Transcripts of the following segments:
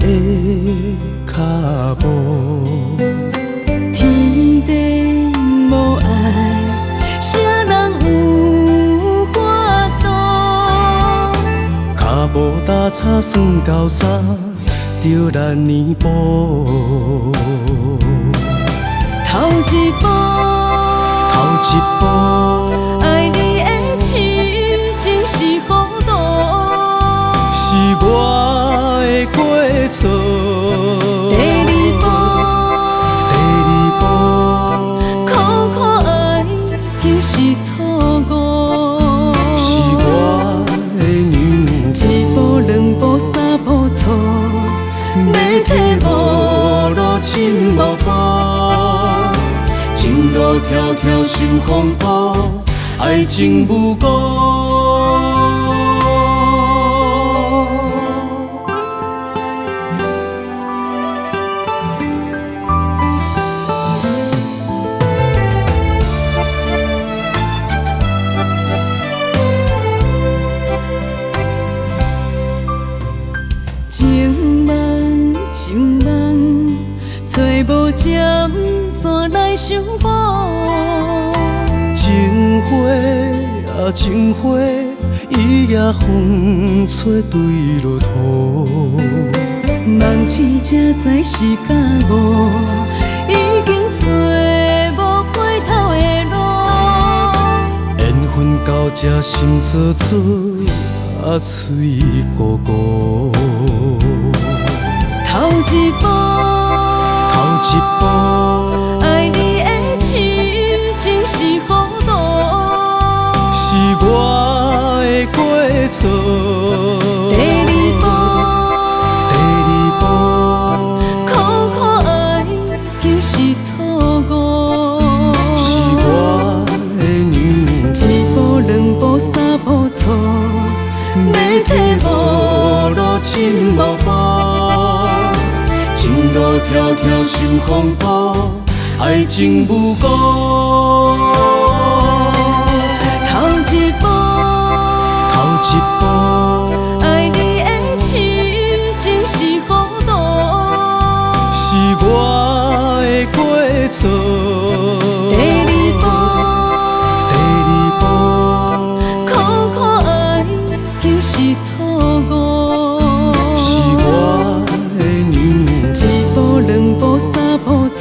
你的脚步。天地无爱，啥人有法度？脚步踏差算到啥？着咱年步。头一步，爱你的痴情是糊涂，是我的过错。第二步，苦苦爱就是错误，是我的娘。一步两步三步错，要体无路真无步，情路迢迢受风波，爱情无辜。情梦情梦，找无尖线来相补。情花啊情花，伊也风吹对落土。梦醒才知是假误，已经找无回头的路。缘分到这心做做，啊嘴糊糊。头一步，爱你的痴情是糊涂，是我的过错。第二步，苦苦爱就是错误，是我的娘。一步两步三步错，要体无路真无步，情路迢迢受风波，爱情无辜。头一步，爱你的痴情是糊涂，是我的过错。第二步，苦苦爱就是错误，是我的娘。一步两步三步错，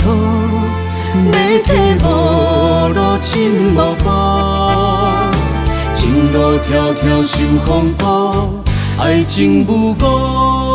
要体无路真无步，情路迢迢受风波，爱情无辜。